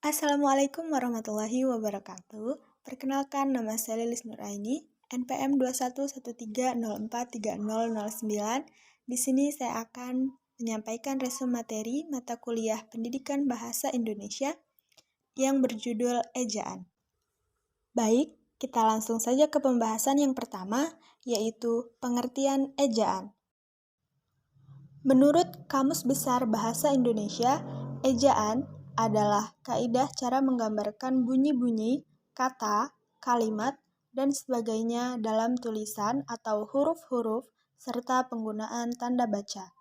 Assalamualaikum warahmatullahi wabarakatuh. Perkenalkan, nama saya Lilis Nuraini, NPM 2113043009. Di sini saya akan menyampaikan resume materi mata kuliah Pendidikan Bahasa Indonesia yang berjudul Ejaan. Baik, kita langsung saja ke pembahasan yang pertama, yaitu pengertian ejaan. Menurut Kamus Besar Bahasa Indonesia, ejaan adalah kaidah cara menggambarkan bunyi-bunyi, kata, kalimat, dan sebagainya dalam tulisan atau huruf-huruf serta penggunaan tanda baca.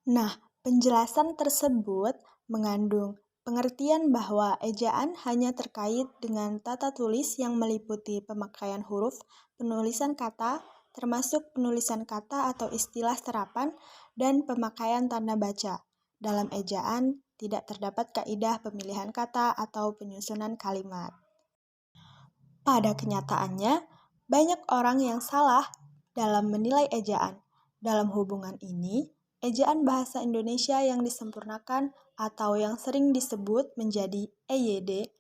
Nah, penjelasan tersebut mengandung pengertian bahwa ejaan hanya terkait dengan tata tulis yang meliputi pemakaian huruf, penulisan kata, termasuk penulisan kata atau istilah serapan, dan pemakaian tanda baca. Dalam ejaan, tidak terdapat kaidah pemilihan kata atau penyusunan kalimat. Pada kenyataannya, banyak orang yang salah dalam menilai ejaan. Dalam hubungan ini, ejaan bahasa Indonesia yang disempurnakan atau yang sering disebut menjadi EYD.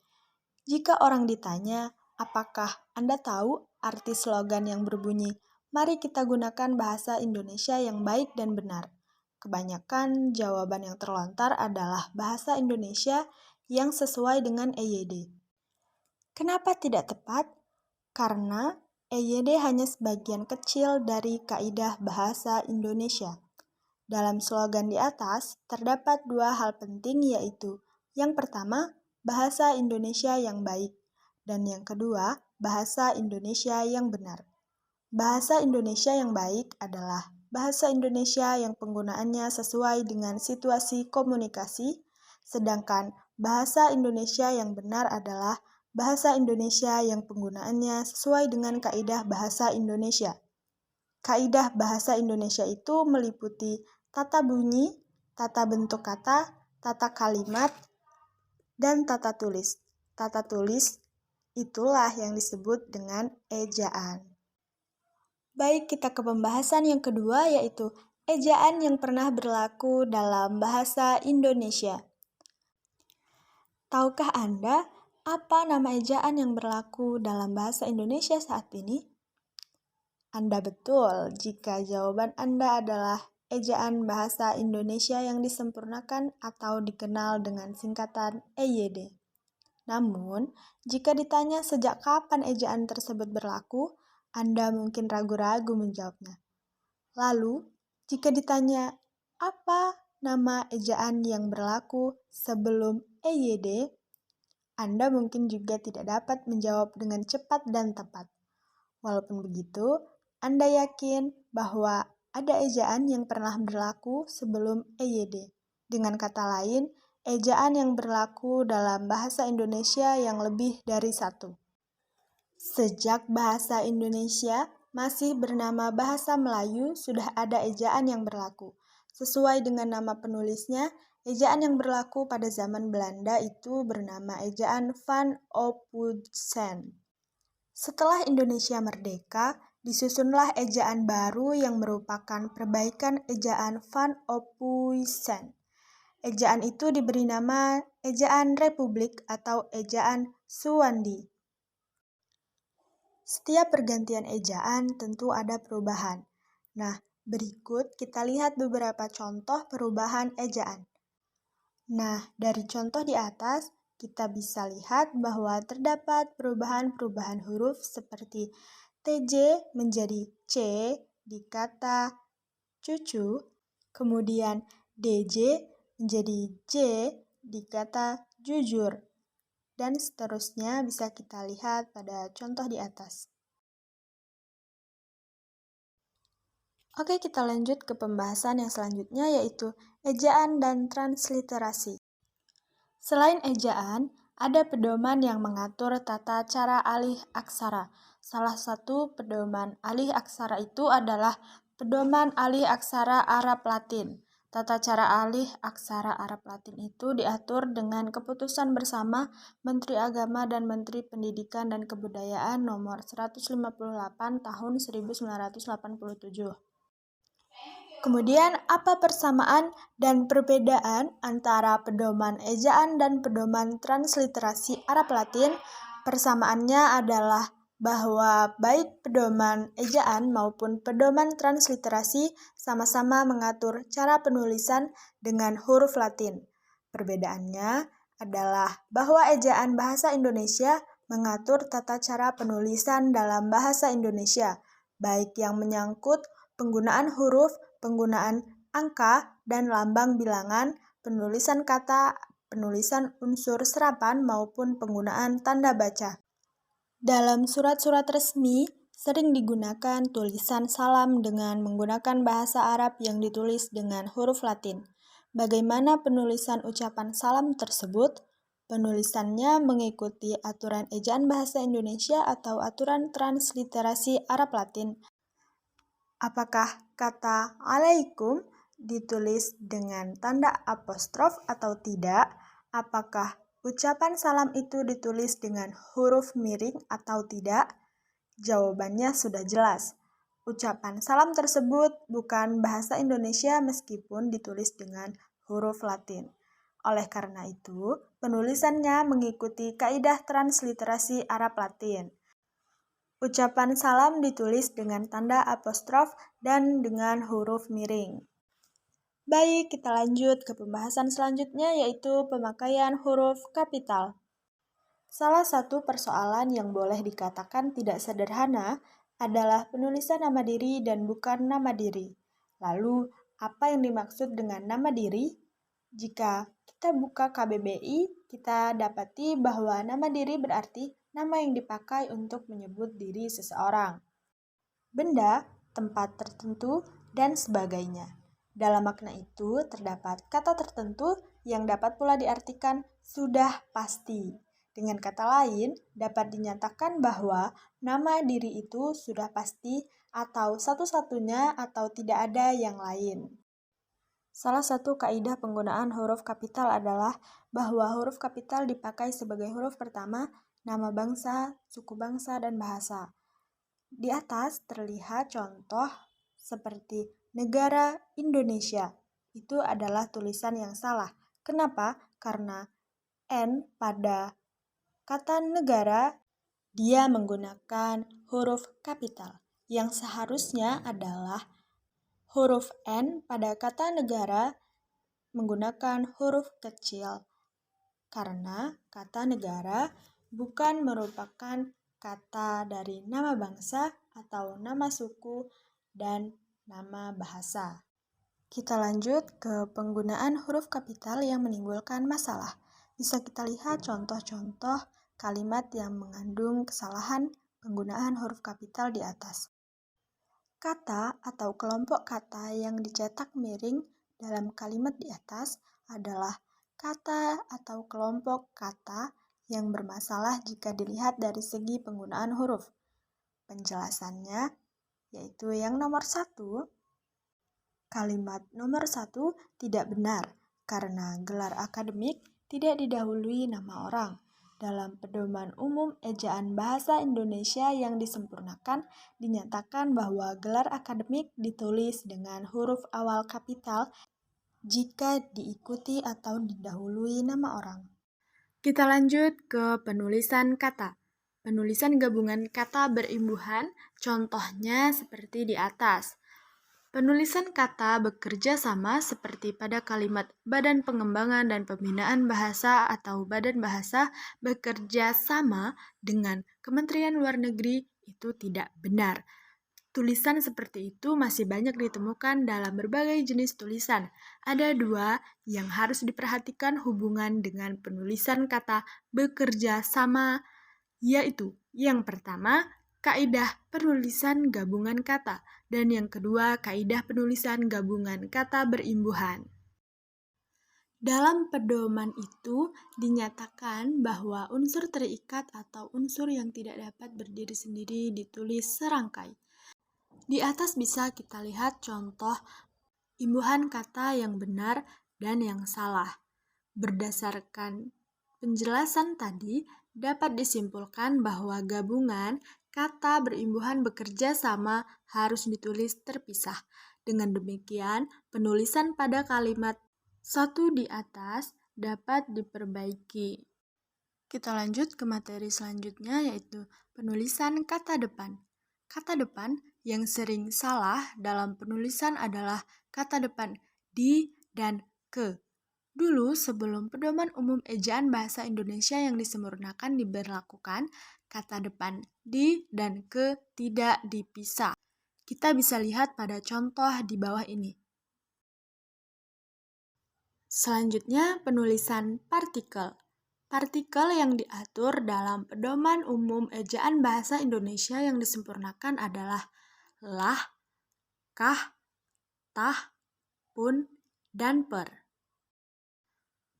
Jika orang ditanya, apakah Anda tahu arti slogan yang berbunyi, "Mari kita gunakan bahasa Indonesia yang baik dan benar"? Kebanyakan jawaban yang terlontar adalah bahasa Indonesia yang sesuai dengan EYD. Kenapa tidak tepat? Karena EYD hanya sebagian kecil dari kaidah bahasa Indonesia. Dalam slogan di atas, terdapat dua hal penting yaitu, yang pertama, bahasa Indonesia yang baik, dan yang kedua, bahasa Indonesia yang benar. Bahasa Indonesia yang baik adalah bahasa Indonesia yang penggunaannya sesuai dengan situasi komunikasi, sedangkan bahasa Indonesia yang benar adalah bahasa Indonesia yang penggunaannya sesuai dengan kaidah bahasa Indonesia. Kaidah bahasa Indonesia itu meliputi tata bunyi, tata bentuk kata, tata kalimat, dan tata tulis. Tata tulis itulah yang disebut dengan ejaan. Baik, kita ke pembahasan yang kedua, yaitu ejaan yang pernah berlaku dalam bahasa Indonesia. Tahukah Anda apa nama ejaan yang berlaku dalam bahasa Indonesia saat ini? Anda betul jika jawaban Anda adalah ejaan bahasa Indonesia yang disempurnakan atau dikenal dengan singkatan EYD. Namun, jika ditanya sejak kapan ejaan tersebut berlaku, Anda mungkin ragu-ragu menjawabnya. Lalu, jika ditanya apa nama ejaan yang berlaku sebelum EYD, Anda mungkin juga tidak dapat menjawab dengan cepat dan tepat. Walaupun begitu, Anda yakin bahwa ada ejaan yang pernah berlaku sebelum EYD. Dengan kata lain, ejaan yang berlaku dalam bahasa Indonesia yang lebih dari satu. Sejak bahasa Indonesia masih bernama bahasa Melayu, sudah ada ejaan yang berlaku. Sesuai dengan nama penulisnya, ejaan yang berlaku pada zaman Belanda itu bernama ejaan Van Ophuijsen. Setelah Indonesia merdeka, disusunlah ejaan baru yang merupakan perbaikan ejaan Van Ophuijsen. Ejaan itu diberi nama ejaan Republik atau ejaan Suwandi. Setiap pergantian ejaan tentu ada perubahan. Nah, berikut kita lihat beberapa contoh perubahan ejaan. Nah, dari contoh di atas, kita bisa lihat bahwa terdapat perubahan-perubahan huruf seperti TJ menjadi C di kata cucu, kemudian DJ menjadi J di kata jujur, dan seterusnya bisa kita lihat pada contoh di atas. Oke, kita lanjut ke pembahasan yang selanjutnya, yaitu ejaan dan transliterasi. Selain ejaan, ada pedoman yang mengatur tata cara alih aksara. Salah satu pedoman alih aksara itu adalah pedoman alih aksara Arab Latin. Tata cara alih aksara Arab Latin itu diatur dengan keputusan bersama Menteri Agama dan Menteri Pendidikan dan Kebudayaan nomor 158 tahun 1987. Kemudian, apa persamaan dan perbedaan antara pedoman ejaan dan pedoman transliterasi Arab Latin? Persamaannya adalah bahwa baik pedoman ejaan maupun pedoman transliterasi sama-sama mengatur cara penulisan dengan huruf Latin. Perbedaannya adalah bahwa ejaan bahasa Indonesia mengatur tata cara penulisan dalam bahasa Indonesia, baik yang menyangkut penggunaan huruf, penggunaan angka dan lambang bilangan, penulisan kata, penulisan unsur serapan maupun penggunaan tanda baca. Dalam surat-surat resmi, sering digunakan tulisan salam dengan menggunakan bahasa Arab yang ditulis dengan huruf Latin. Bagaimana penulisan ucapan salam tersebut? Penulisannya mengikuti aturan ejaan bahasa Indonesia atau aturan transliterasi Arab Latin. Apakah kata alaikum ditulis dengan tanda apostrof atau tidak? Apakah ucapan salam itu ditulis dengan huruf miring atau tidak? Jawabannya sudah jelas. Ucapan salam tersebut bukan bahasa Indonesia meskipun ditulis dengan huruf Latin. Oleh karena itu, penulisannya mengikuti kaidah transliterasi Arab Latin. Ucapan salam ditulis dengan tanda apostrof dan dengan huruf miring. Baik, kita lanjut ke pembahasan selanjutnya yaitu pemakaian huruf kapital. Salah satu persoalan yang boleh dikatakan tidak sederhana adalah penulisan nama diri dan bukan nama diri. Lalu, apa yang dimaksud dengan nama diri? Jika kita buka KBBI, kita dapati bahwa nama diri berarti nama yang dipakai untuk menyebut diri seseorang, benda, tempat tertentu, dan sebagainya. Dalam makna itu, terdapat kata tertentu yang dapat pula diartikan sudah pasti. Dengan kata lain, dapat dinyatakan bahwa nama diri itu sudah pasti atau satu-satunya atau tidak ada yang lain. Salah satu kaidah penggunaan huruf kapital adalah bahwa huruf kapital dipakai sebagai huruf pertama nama bangsa, suku bangsa, dan bahasa. Di atas terlihat contoh seperti negara Indonesia. Itu adalah tulisan yang salah. Kenapa? Karena N pada kata negara dia menggunakan huruf kapital. Yang seharusnya adalah huruf N pada kata negara menggunakan huruf kecil. Karena kata negara bukan merupakan kata dari nama bangsa atau nama suku dan nama bahasa. Kita lanjut ke penggunaan huruf kapital yang menimbulkan masalah. Bisa kita lihat contoh-contoh kalimat yang mengandung kesalahan penggunaan huruf kapital di atas. Kata atau kelompok kata yang dicetak miring dalam kalimat di atas adalah kata atau kelompok kata yang bermasalah jika dilihat dari segi penggunaan huruf. Penjelasannya yaitu yang nomor 1, kalimat nomor 1 tidak benar karena gelar akademik tidak didahului nama orang. Dalam pedoman umum ejaan bahasa Indonesia yang disempurnakan, dinyatakan bahwa gelar akademik ditulis dengan huruf awal kapital jika diikuti atau didahului nama orang. Kita lanjut ke penulisan kata. Penulisan gabungan kata berimbuhan, contohnya seperti di atas. Penulisan kata bekerja sama seperti pada kalimat Badan Pengembangan dan Pembinaan Bahasa atau Badan Bahasa bekerja sama dengan Kementerian Luar Negeri itu tidak benar. Tulisan seperti itu masih banyak ditemukan dalam berbagai jenis tulisan. Ada 2 yang harus diperhatikan hubungan dengan penulisan kata bekerja sama, yaitu yang pertama, kaidah penulisan gabungan kata, dan yang kedua, kaidah penulisan gabungan kata berimbuhan. Dalam pedoman itu dinyatakan bahwa unsur terikat atau unsur yang tidak dapat berdiri sendiri ditulis serangkai. Di atas bisa kita lihat contoh imbuhan kata yang benar dan yang salah. Berdasarkan penjelasan tadi, dapat disimpulkan bahwa gabungan kata berimbuhan bekerja sama harus ditulis terpisah. Dengan demikian, penulisan pada kalimat satu di atas dapat diperbaiki. Kita lanjut ke materi selanjutnya, yaitu penulisan kata depan. Kata depan yang sering salah dalam penulisan adalah kata depan di dan ke. Dulu, sebelum Pedoman Umum Ejaan Bahasa Indonesia yang disempurnakan diberlakukan, kata depan di dan ke tidak dipisah. Kita bisa lihat pada contoh di bawah ini. Selanjutnya, penulisan partikel. Partikel yang diatur dalam Pedoman Umum Ejaan Bahasa Indonesia yang disempurnakan adalah lah, kah, tah, pun, dan per.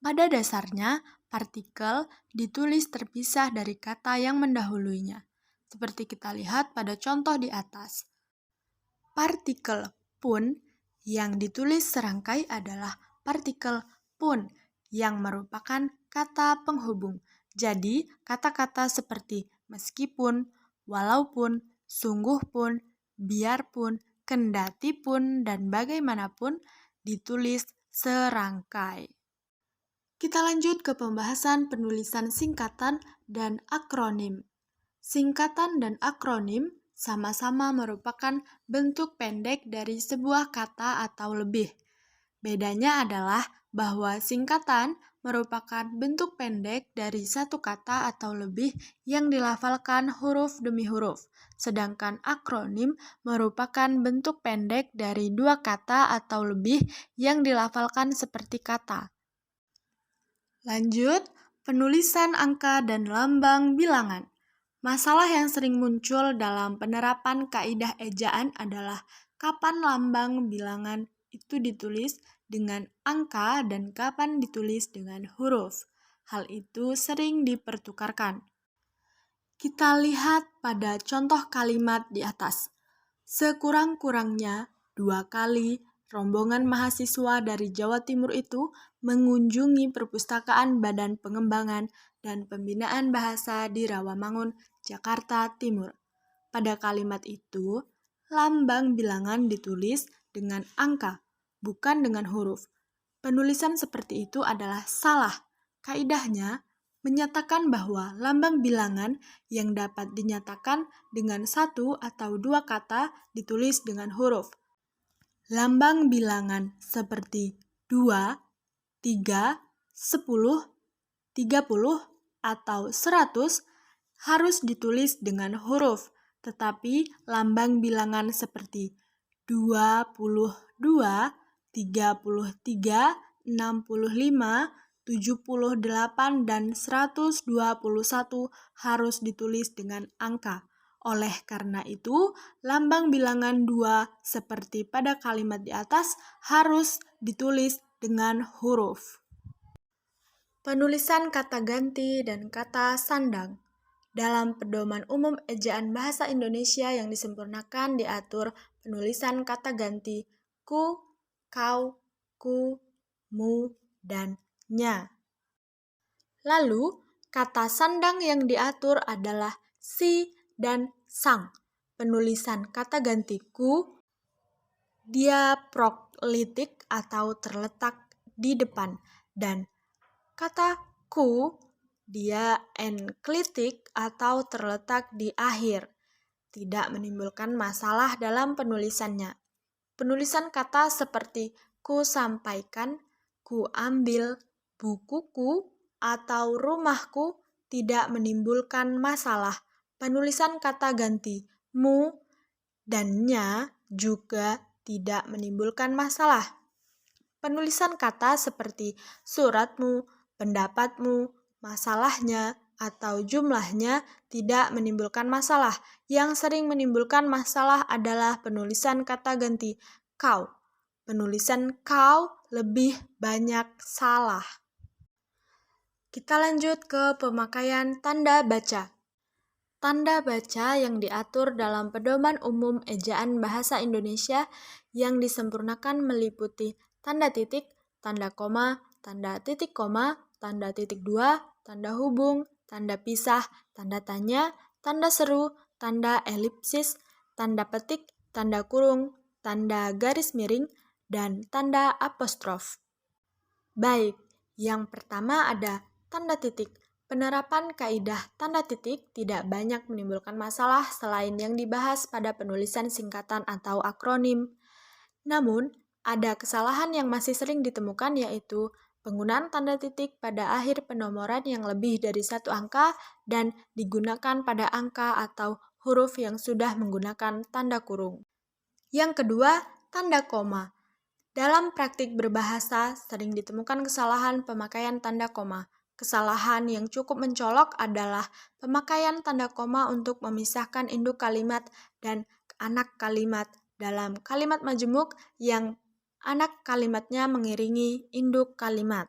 Pada dasarnya, partikel ditulis terpisah dari kata yang mendahuluinya, seperti kita lihat pada contoh di atas. Partikel pun yang ditulis serangkai adalah partikel pun yang merupakan kata penghubung. Jadi, kata-kata seperti meskipun, walaupun, sungguh pun, biarpun, kendati pun, dan bagaimanapun ditulis serangkai. Kita lanjut ke pembahasan penulisan singkatan dan akronim. Singkatan dan akronim sama-sama merupakan bentuk pendek dari sebuah kata atau lebih. Bedanya adalah bahwa singkatan merupakan bentuk pendek dari satu kata atau lebih yang dilafalkan huruf demi huruf, sedangkan akronim merupakan bentuk pendek dari dua kata atau lebih yang dilafalkan seperti kata. Lanjut, penulisan angka dan lambang bilangan. Masalah yang sering muncul dalam penerapan kaidah ejaan adalah kapan lambang bilangan itu ditulis dengan angka dan kapan ditulis dengan huruf. Hal itu sering dipertukarkan. Kita lihat pada contoh kalimat di atas. Sekurang-kurangnya 2 kali rombongan mahasiswa dari Jawa Timur itu mengunjungi perpustakaan Badan Pengembangan dan Pembinaan Bahasa di Rawamangun, Jakarta Timur. Pada kalimat itu, lambang bilangan ditulis dengan angka, bukan dengan huruf. Penulisan seperti itu adalah salah. Kaidahnya menyatakan bahwa lambang bilangan yang dapat dinyatakan dengan satu atau dua kata ditulis dengan huruf. Lambang bilangan seperti 2, 3, 10, 30, atau 100 harus ditulis dengan huruf, tetapi lambang bilangan seperti 22, 33, 65, 78, dan 121 harus ditulis dengan angka. Oleh karena itu, lambang bilangan 2 seperti pada kalimat di atas harus ditulis dengan huruf. Penulisan kata ganti dan kata sandang. Dalam Pedoman Umum Ejaan Bahasa Indonesia yang disempurnakan diatur penulisan kata ganti ku, kau, ku, mu, dan nya. Lalu, kata sandang yang diatur adalah si dan sang. Penulisan kata ganti ku diakroklitik atau terletak di depan, dan kata ku dia enklitik atau terletak di akhir, tidak menimbulkan masalah dalam penulisannya. Penulisan kata seperti ku sampaikan, ku ambil, bukuku, atau rumahku tidak menimbulkan masalah. Penulisan kata ganti mu dan nya juga tidak menimbulkan masalah. Penulisan kata seperti suratmu, pendapatmu, masalahnya, atau jumlahnya tidak menimbulkan masalah. Yang sering menimbulkan masalah adalah penulisan kata ganti kau. Penulisan kau lebih banyak salah. Kita lanjut ke pemakaian tanda baca. Tanda baca yang diatur dalam Pedoman Umum Ejaan Bahasa Indonesia yang disempurnakan meliputi tanda titik, tanda koma, tanda titik koma, tanda titik dua, tanda hubung, tanda pisah, tanda tanya, tanda seru, tanda elipsis, tanda petik, tanda kurung, tanda garis miring, dan tanda apostrof. Baik, yang pertama ada tanda titik. Penerapan kaidah tanda titik tidak banyak menimbulkan masalah selain yang dibahas pada penulisan singkatan atau akronim. Namun, ada kesalahan yang masih sering ditemukan yaitu penggunaan tanda titik pada akhir penomoran yang lebih dari satu angka dan digunakan pada angka atau huruf yang sudah menggunakan tanda kurung. Yang kedua, tanda koma. Dalam praktik berbahasa, sering ditemukan kesalahan pemakaian tanda koma. Kesalahan yang cukup mencolok adalah pemakaian tanda koma untuk memisahkan induk kalimat dan anak kalimat dalam kalimat majemuk yang anak kalimatnya mengiringi induk kalimat.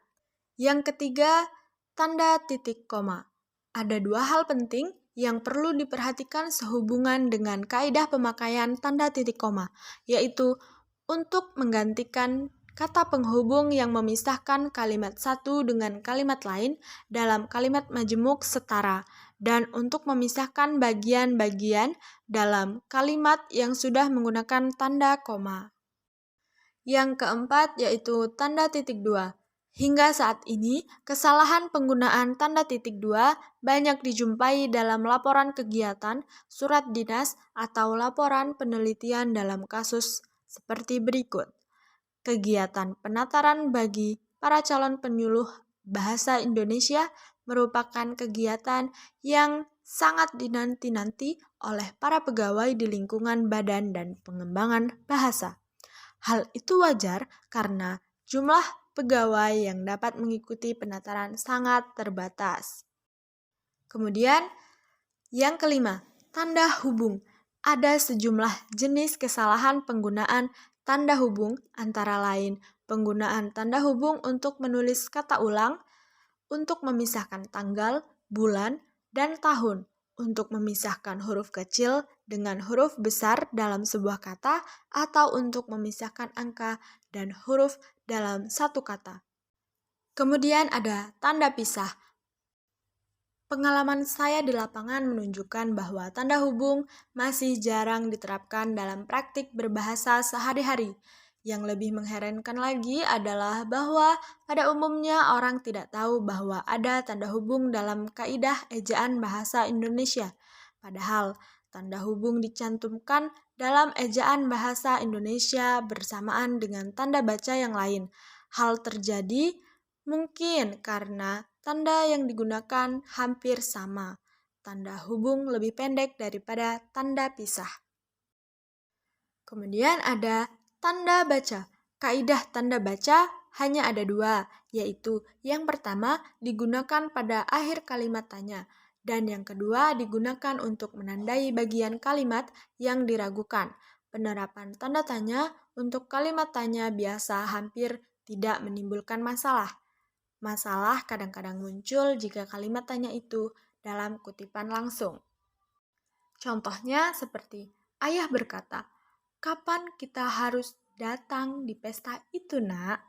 Yang ketiga, tanda titik koma. Ada dua hal penting yang perlu diperhatikan sehubungan dengan kaidah pemakaian tanda titik koma, yaitu untuk menggantikan kata penghubung yang memisahkan kalimat satu dengan kalimat lain dalam kalimat majemuk setara, dan untuk memisahkan bagian-bagian dalam kalimat yang sudah menggunakan tanda koma. Yang keempat yaitu tanda titik dua. Hingga saat ini, kesalahan penggunaan tanda titik dua banyak dijumpai dalam laporan kegiatan, surat dinas, atau laporan penelitian dalam kasus seperti berikut. Kegiatan penataran bagi para calon penyuluh bahasa Indonesia merupakan kegiatan yang sangat dinanti-nanti oleh para pegawai di lingkungan Badan dan Pengembangan Bahasa. Hal itu wajar karena jumlah pegawai yang dapat mengikuti penataran sangat terbatas. Kemudian, yang kelima, tanda hubung. Ada sejumlah jenis kesalahan penggunaan tanda hubung, antara lain penggunaan tanda hubung untuk menulis kata ulang, untuk memisahkan tanggal, bulan, dan tahun, untuk memisahkan huruf kecil dengan huruf besar dalam sebuah kata, atau untuk memisahkan angka dan huruf dalam satu kata. Kemudian ada tanda pisah. Pengalaman saya di lapangan menunjukkan bahwa tanda hubung masih jarang diterapkan dalam praktik berbahasa sehari-hari. Yang lebih mengherankan lagi adalah bahwa pada umumnya orang tidak tahu bahwa ada tanda hubung dalam kaidah ejaan bahasa Indonesia. Padahal tanda hubung dicantumkan dalam ejaan bahasa Indonesia bersamaan dengan tanda baca yang lain. Hal terjadi mungkin karena tanda yang digunakan hampir sama. Tanda hubung lebih pendek daripada tanda pisah. Kemudian ada tanda baca. Kaidah tanda baca hanya ada dua, yaitu yang pertama digunakan pada akhir kalimat tanya, dan yang kedua digunakan untuk menandai bagian kalimat yang diragukan. Penerapan tanda tanya untuk kalimat tanya biasa hampir tidak menimbulkan masalah. Masalah kadang-kadang muncul jika kalimat tanya itu dalam kutipan langsung. Contohnya seperti, ayah berkata, "Kapan kita harus datang di pesta itu, Nak?"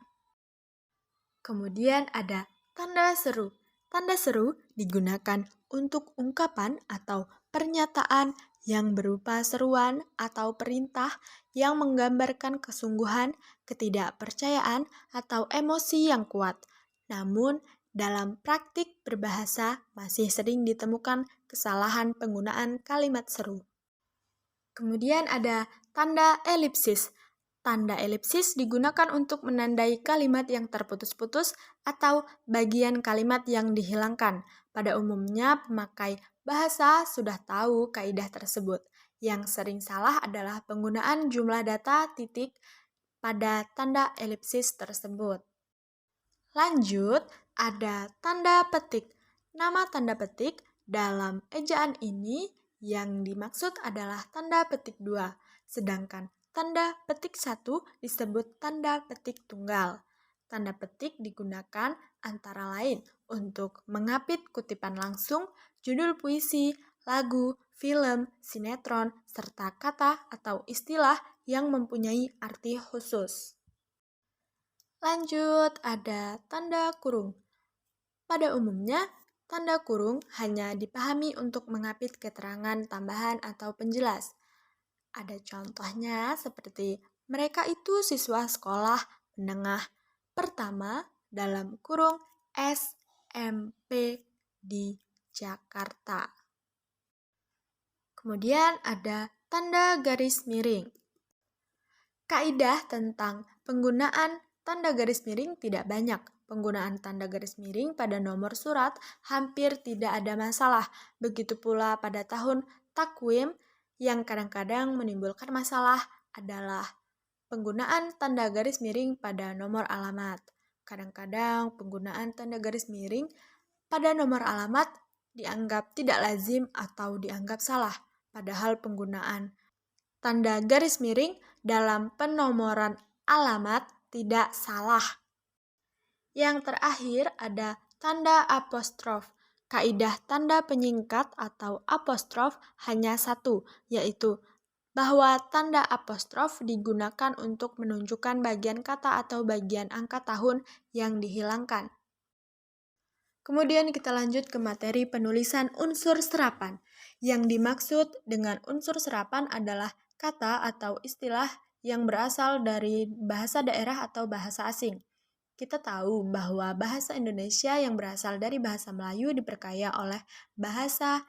Kemudian ada tanda seru. Tanda seru digunakan untuk ungkapan atau pernyataan yang berupa seruan atau perintah yang menggambarkan kesungguhan, ketidakpercayaan, atau emosi yang kuat. Namun, dalam praktik berbahasa masih sering ditemukan kesalahan penggunaan kalimat seru. Kemudian ada tanda elipsis. Tanda elipsis digunakan untuk menandai kalimat yang terputus-putus atau bagian kalimat yang dihilangkan. Pada umumnya, pemakai bahasa sudah tahu kaidah tersebut. Yang sering salah adalah penggunaan jumlah data titik pada tanda elipsis tersebut. Lanjut, ada tanda petik. Nama tanda petik dalam ejaan ini yang dimaksud adalah tanda petik 2, sedangkan tanda petik 1 disebut tanda petik tunggal. Tanda petik digunakan antara lain untuk mengapit kutipan langsung, judul puisi, lagu, film, sinetron, serta kata atau istilah yang mempunyai arti khusus. Lanjut, ada tanda kurung. Pada umumnya, tanda kurung hanya dipahami untuk mengapit keterangan tambahan atau penjelas. Ada contohnya seperti Mereka itu siswa sekolah menengah pertama dalam kurung SMP di Jakarta. Kemudian ada tanda garis miring. Kaidah tentang penggunaan tanda garis miring tidak banyak. Penggunaan tanda garis miring pada nomor surat hampir tidak ada masalah. Begitu pula pada tahun takwim yang kadang-kadang menimbulkan masalah adalah penggunaan tanda garis miring pada nomor alamat. Kadang-kadang penggunaan tanda garis miring pada nomor alamat dianggap tidak lazim atau dianggap salah. Padahal penggunaan tanda garis miring dalam penomoran alamat tidak salah. Yang terakhir ada tanda apostrof. Kaidah tanda penyingkat atau apostrof hanya satu, yaitu bahwa tanda apostrof digunakan untuk menunjukkan bagian kata atau bagian angka tahun yang dihilangkan. Kemudian kita lanjut ke materi penulisan unsur serapan. Yang dimaksud dengan unsur serapan adalah kata atau istilah yang berasal dari bahasa daerah atau bahasa asing. Kita tahu bahwa bahasa Indonesia yang berasal dari bahasa Melayu diperkaya oleh bahasa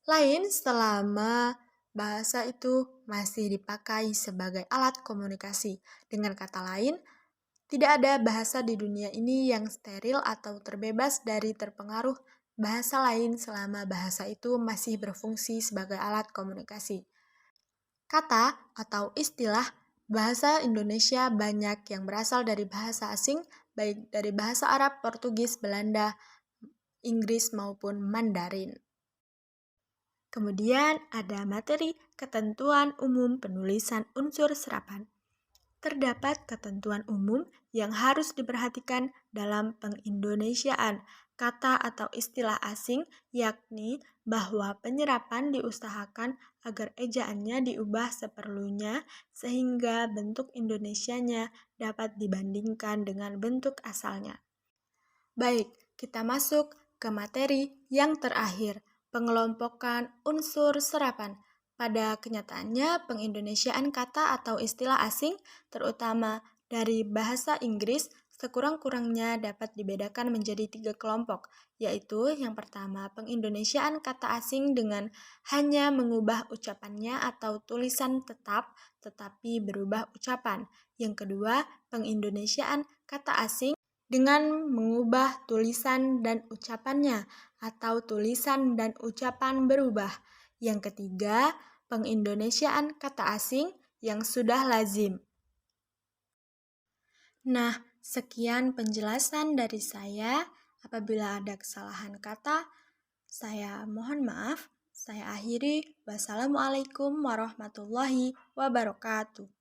lain selama bahasa itu masih dipakai sebagai alat komunikasi. Dengan kata lain, tidak ada bahasa di dunia ini yang steril atau terbebas dari terpengaruh bahasa lain selama bahasa itu masih berfungsi sebagai alat komunikasi. Kata atau istilah bahasa Indonesia banyak yang berasal dari bahasa asing, baik dari bahasa Arab, Portugis, Belanda, Inggris maupun Mandarin. Kemudian ada materi ketentuan umum penulisan unsur serapan. Terdapat ketentuan umum yang harus diperhatikan dalam pengindonesiaan kata atau istilah asing, yakni bahwa penyerapan diusahakan agar ejaannya diubah seperlunya sehingga bentuk Indonesianya dapat dibandingkan dengan bentuk asalnya. Baik, kita masuk ke materi yang terakhir, pengelompokan unsur serapan. Pada kenyataannya, pengindonesiaan kata atau istilah asing, terutama dari bahasa Inggris, sekurang-kurangnya dapat dibedakan menjadi 3 kelompok, yaitu yang pertama, pengindonesiaan kata asing dengan hanya mengubah ucapannya atau tulisan tetap, tetapi berubah ucapan. Yang kedua, pengindonesiaan kata asing dengan mengubah tulisan dan ucapannya, atau tulisan dan ucapan berubah. Yang ketiga, pengindonesiaan kata asing yang sudah lazim. Nah, sekian penjelasan dari saya. Apabila ada kesalahan kata, saya mohon maaf. Saya akhiri. Wassalamualaikum warahmatullahi wabarakatuh.